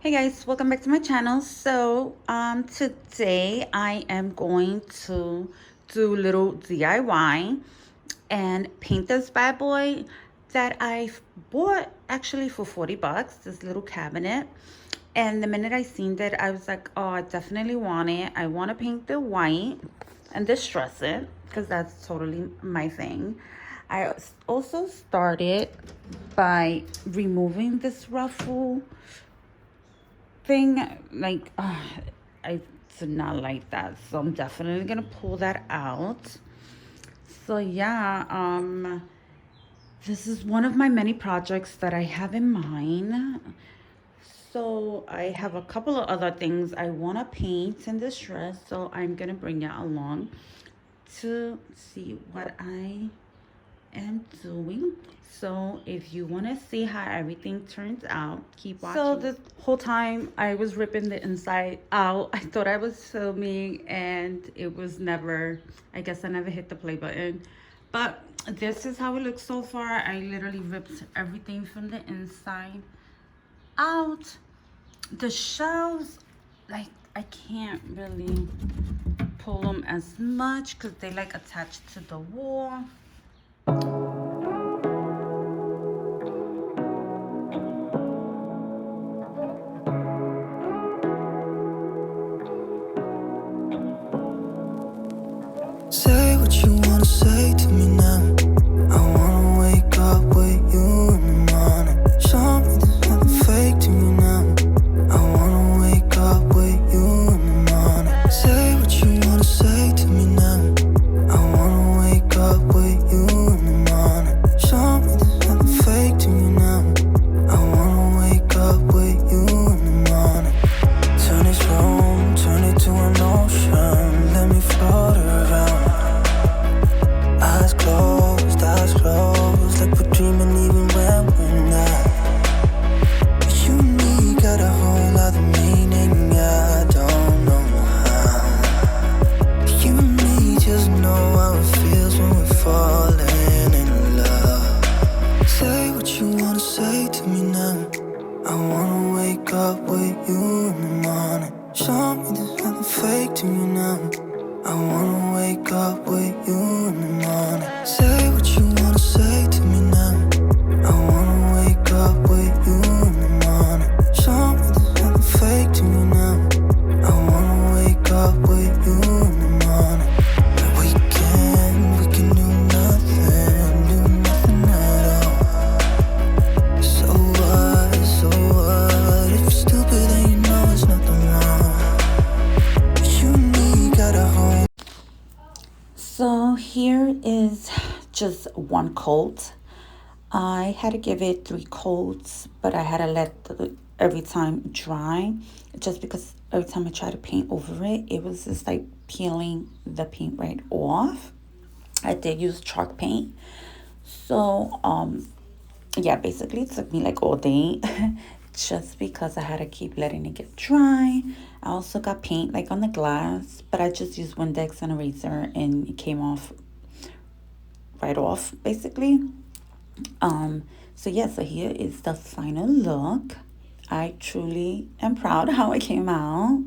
Hey guys, welcome back to my channel. Today I am going to do a little DIY and paint this bad boy that I bought actually for 40 bucks, this little cabinet. And the minute I seen that, I was like, oh, I definitely want it. I want to paint the white and distress it because that's totally my thing. I also started by removing this ruffle thing. Like, I did not like that, so I'm definitely gonna pull that out. So yeah, this is one of my many projects that I have in mind. So I have a couple of other things I want to paint in this dress, so I'm gonna bring you along to see what I am doing. So if you want to see how everything turns out, keep watching. So this whole time I was ripping the inside out. I thought I was filming and it was never, I guess I never hit the play button. But this is how it looks so far. I literally ripped everything from the inside out. The shelves, like, I can't really pull them as much because they like attached to the wall. Say what you wanna say to me now. I wanna wake up with you in the morning. Show me there's nothing fake to me now. I wanna wake up with you in the morning. Say what you wanna say to me now. I wanna wake up with you in the morning. Show me there's nothing fake to me now. I wanna wake up with you in the morning. Turn this room, turn it to an ocean. Let me float around. Eyes closed, like we're dreaming even when we're not. You and me got a whole other meaning, I don't know how. You and me just know how it feels when we're falling in love. Say what you wanna say to me now. I wanna wake up with you in the morning. Show me there's nothing fake to me now. I wanna wake up with you in the morning. Say what you wanna say to me now. I wanna wake up with you in the morning. Show me there's nothing fake to me now. I wanna wake up with you in the morning. We can do nothing at all. So what? If you're stupid, then you know there's nothing wrong. You and me got a whole. So here is just one coat. I had to give it 3 coats, but I had to let every time dry, just because every time I try to paint over it, it was just like peeling the paint right off. I did use chalk paint. So yeah, basically it took me like all day just because I had to keep letting it get dry. I also got paint like on the glass, but I just used Windex and eraser and it came off right off basically. So yeah, so here is the final look. I truly am proud how it came out.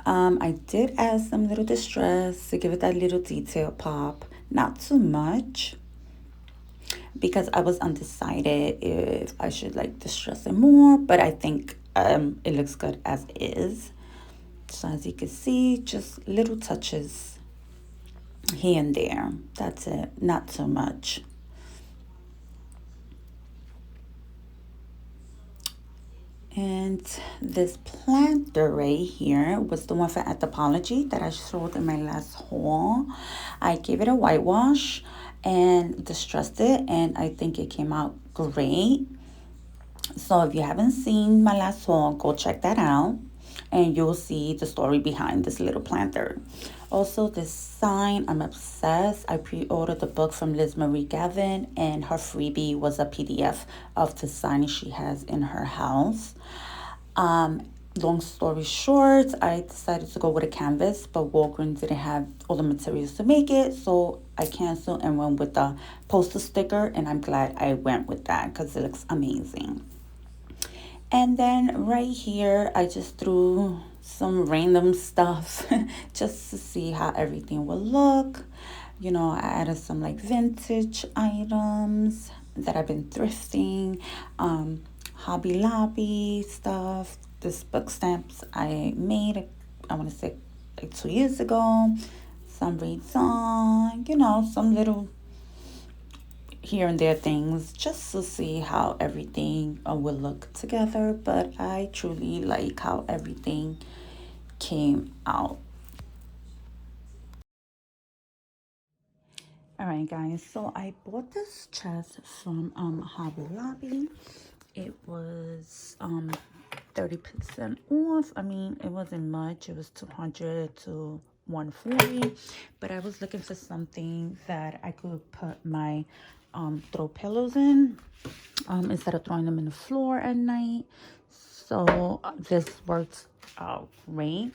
I did add some little distress to give it that little detail pop, not too much, because I was undecided if I should like distress it more, but I think it looks good as is. So as you can see, just little touches here and there. That's it, not too much. And this planter right here was the one for Anthropology that I showed in my last haul. I gave it a whitewash and distressed it, and I think it came out great. So if you haven't seen my last haul, go check that out and you'll see the story behind this little planter. Also, this sign, I'm obsessed. I pre-ordered the book from Liz Marie Gavin, and her freebie was a PDF of the sign she has in her house. Long story short, I decided to go with a canvas, but Walgreens didn't have all the materials to make it, so I canceled and went with the poster sticker, and I'm glad I went with that because it looks amazing. And then right here, I just threw some random stuff just to see how everything will look. You know, I added some like vintage items that I've been thrifting, Hobby Lobby stuff, this book stamps I made, I want to say like 2 years ago, some reads on, you know, some little here and there things just to see how everything will look together. But I truly like how everything came out. All right, guys. So I bought this chest from Hobby Lobby. It was 30% off. I mean, it wasn't much. It was 200 to 140, but I was looking for something that I could put my throw pillows in instead of throwing them in the floor at night. So this works out great.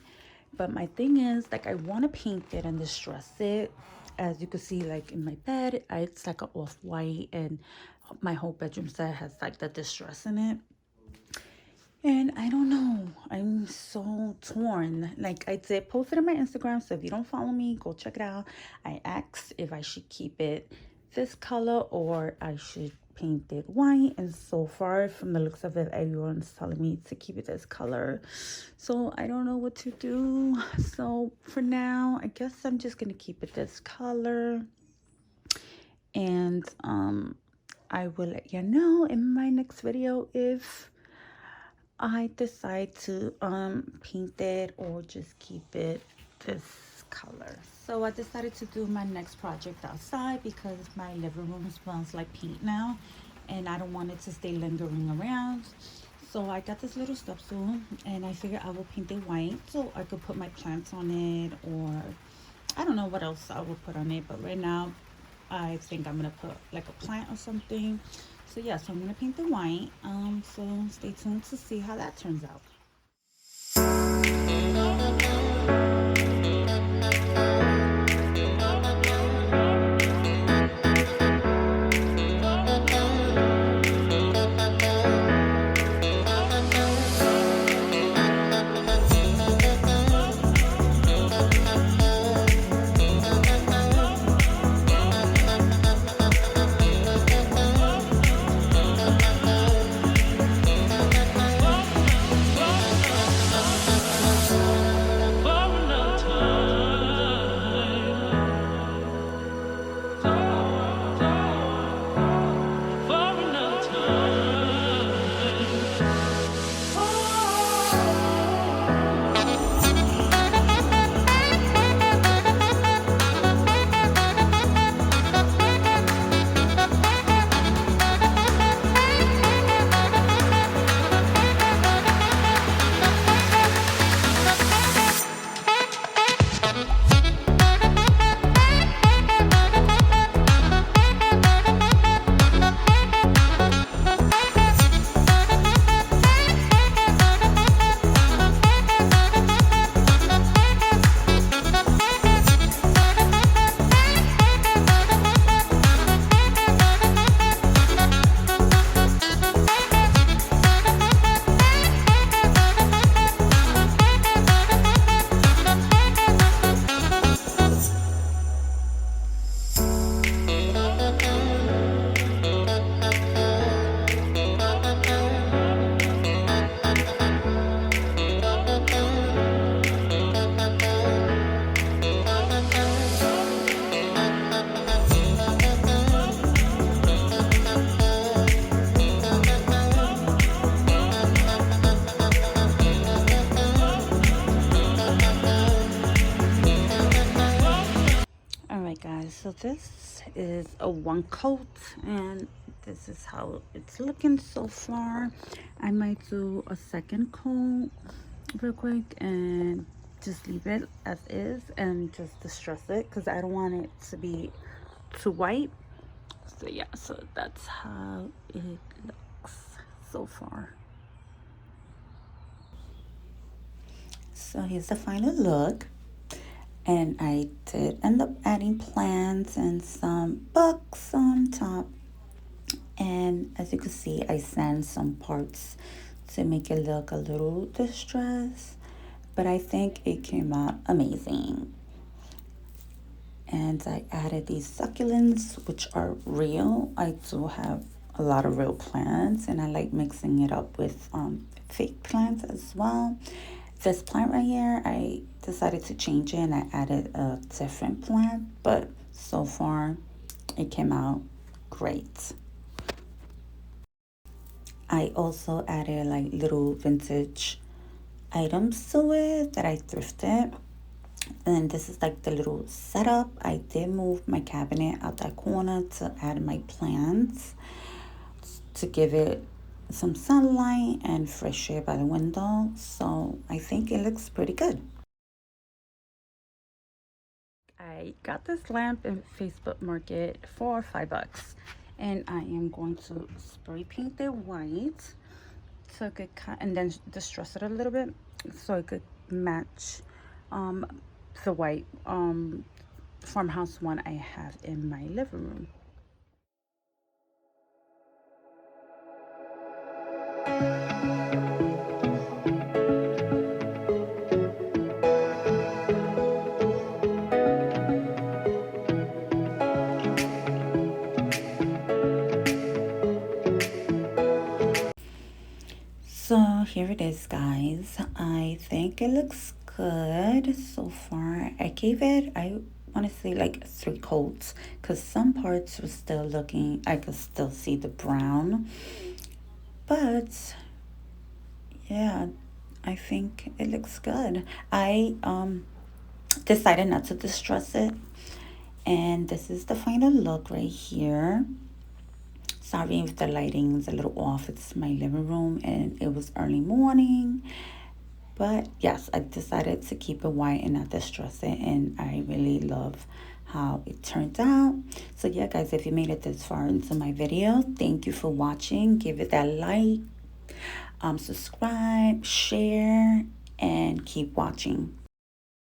But my thing is, like, I want to paint it and distress it. As you can see, like in my bed, it's like an off-white, and my whole bedroom set has like the distress in it. And I don't know. I'm so torn. Like I did post it on my Instagram, so if you don't follow me, go check it out. I asked if I should keep it this color or I should paint it white. And so far, from the looks of it, everyone's telling me to keep it this color. So I don't know what to do. So for now, I guess I'm just gonna keep it this color. And I will let you know in my next video if I decide to paint it or just keep it this color. So I decided to do my next project outside because my living room smells like paint now and I don't want it to stay lingering around. So I got this little step stool and I figured I will paint it white so I could put my plants on it, or I don't know what else I will put on it, but right now I think I'm gonna put like a plant or something. So yeah, so I'm gonna paint the white. So stay tuned to see how that turns out. Alright guys, so this is a one coat and this is how it's looking so far. I might do a second coat real quick and just leave it as is and just distress it because I don't want it to be too white. So yeah, so that's how it looks so far. So here's the final look. And I did end up adding plants and some books on top. And as you can see, I sand some parts to make it look a little distressed, but I think it came out amazing. And I added these succulents, which are real. I do have a lot of real plants, and I like mixing it up with fake plants as well. This plant right here, I decided to change it and I added a different plant, but so far it came out great. I also added like little vintage items to it that I thrifted. And this is like the little setup. I did move my cabinet out that corner to add my plants to give it some sunlight and fresh air by the window. So I think it looks pretty good. I got this lamp in Facebook Market for $5, and I am going to spray paint it white so it could and then distress it a little bit so it could match um, the white farmhouse one I have in my living room. So here it is, guys. I think it looks good so far. I gave it, I want to say like 3 coats because some parts were still looking, I could still see the brown. But yeah, I think it looks good. I decided not to distress it, and this is the final look right here. Sorry if the lighting is a little off. It's my living room and it was early morning. But yes, I decided to keep it white and not distress it. And I really love how it turned out. So yeah, guys, if you made it this far into my video, thank you for watching. Give it that like, subscribe, share, and keep watching.